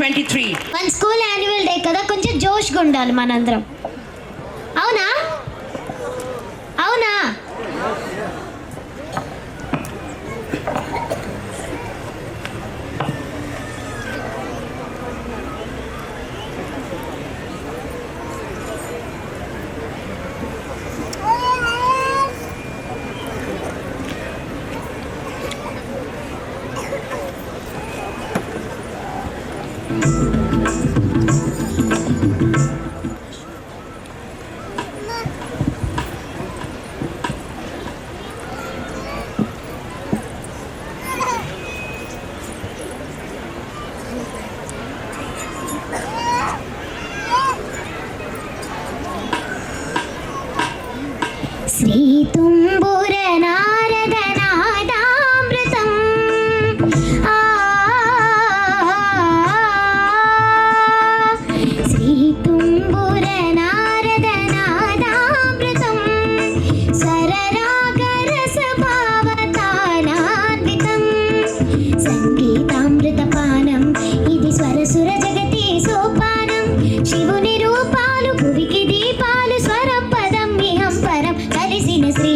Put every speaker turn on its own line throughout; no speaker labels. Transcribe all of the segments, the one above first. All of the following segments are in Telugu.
2023.
మన స్కూల్ యాన్యువల్ డే కదా, కొంచెం జోష్గా ఉండాలి మనందరం. అవునా అవునా? శ్రీ తుంబుర నారద నాదామృతం శ్రీ తుంబుర నారద నాదామృతం సరరాగరస భావతానాన్వితం సంగీతామృతపానం ఇది స్వరసుర జగతి సోపానం శివుని రూపాలు భువికి దీపాలు స్వర పదం ఇహం పరం కలిసిన శ్రీ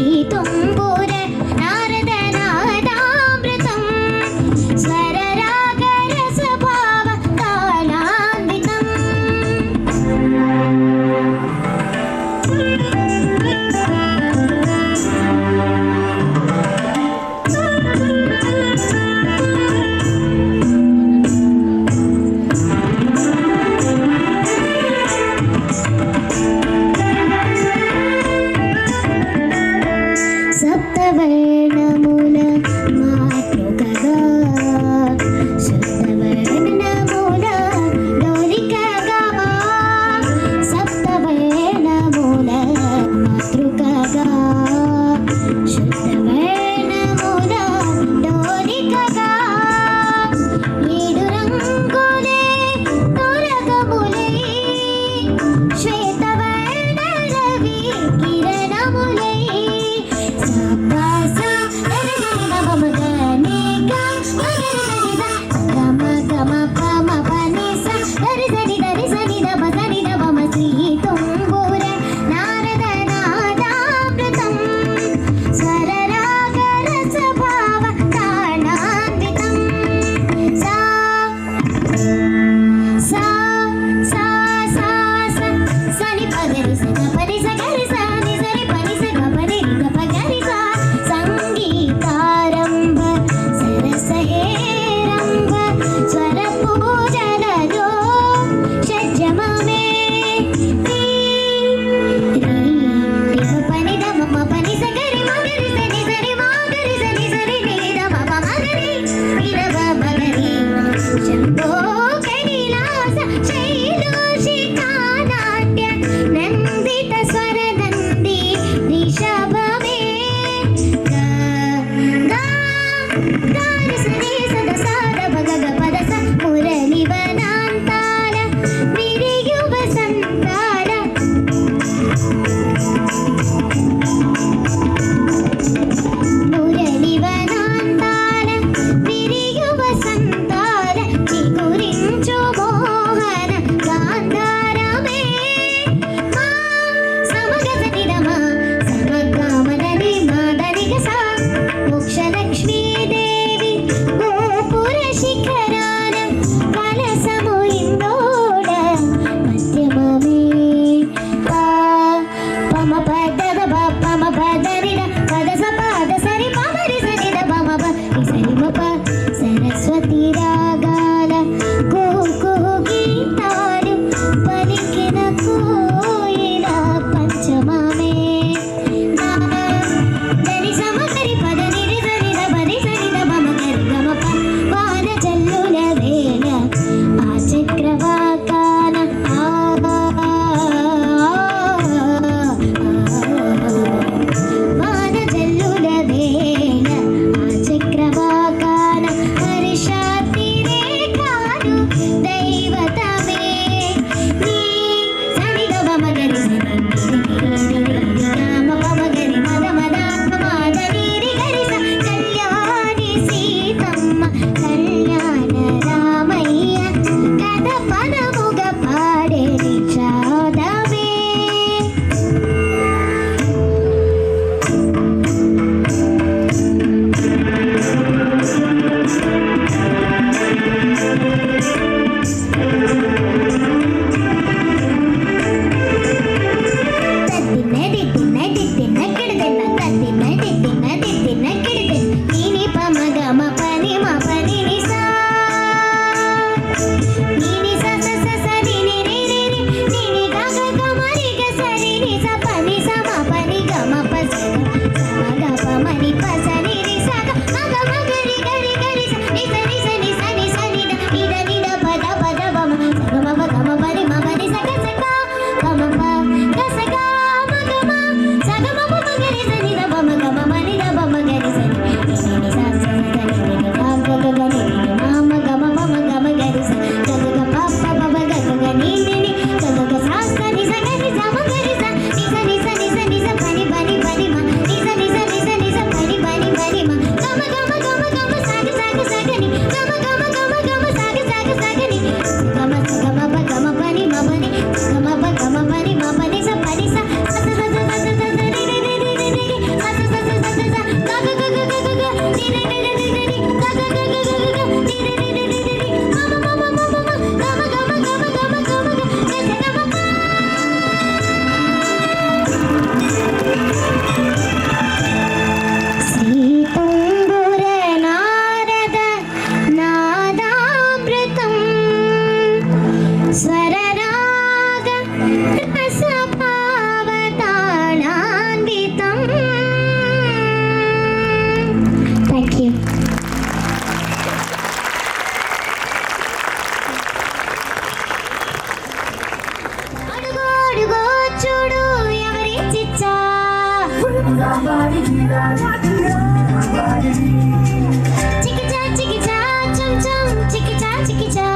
చికిచా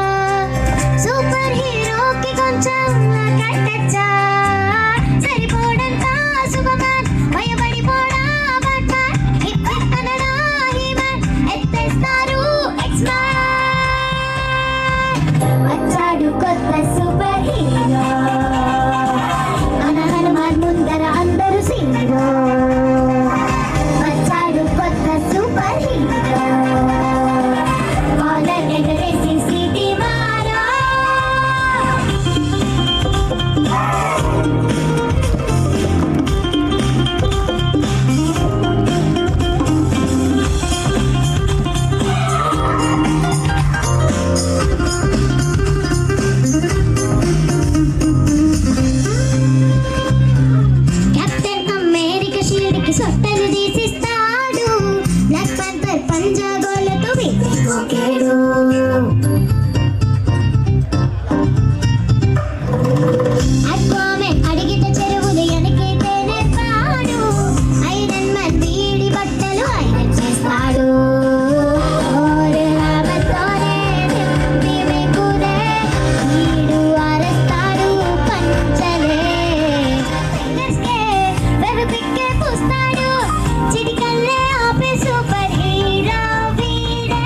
సూపర్ హీరోకి కొంచెం కట్టచ్చా సరిపోడంత సూపర్మ్యాన్ భయపడిపోడా బ్యాట్మ్యాన్ హిప్ హిప్ అనడా హీమ్యాన్ ఎత్తేస్తారు ఎక్స్మ్యాన్ వచ్చాడు కొత్త సూపర్ హీరో మన హనుమాన్ ముందర అందరూ సీరో వచ్చాడు కొత్త సూపర్ హీరో కాలర్ ఎగరేసి సిటీ మారో కెప్టెన్ అమెరికా షీల్డ్ కి సొట్టలు తీసిస్తాడు బ్లాక్ పాంథర్ పంజా గోళ్ళతో వీధికోకేడు అక్వామెన్ అడిగితే చెరువులు ఎనకైతే నేర్పాడు ఐరన్ మ్యాన్ వీడి బట్టలు ఐరన్ చేస్తాడు ఓరే ఆమెతోనే దిమ్మి కుదే వీడు అరస్తాడు పంచలే ఫింగర్స్కే వెబ్ పిక్కే పూస్తాడు చిటికల్లే ఆపే సూపర్ హీరో వీడే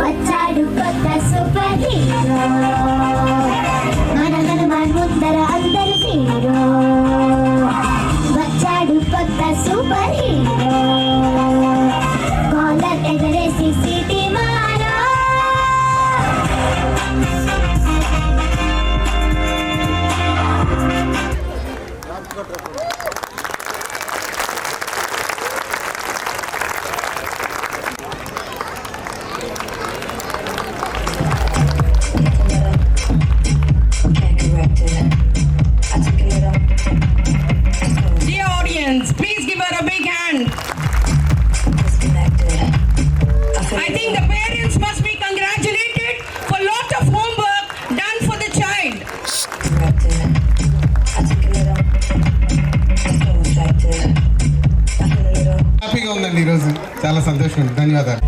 వచ్చాడు కొత్త సూపర్ హీరో మన హనుమాన్ ముందర అందరు హీరో వచ్చాడు కొత్త సూపర్ హీరో కాలర్ ఎగరేసి సిటీ మారో
Dear audience, please give her a big hand. I think the parents must be congratulated for lot of homework done for the child.
హ్యాపీగా ఉందండి ఈరోజు చాలా సంతోషం ధన్యవాదాలు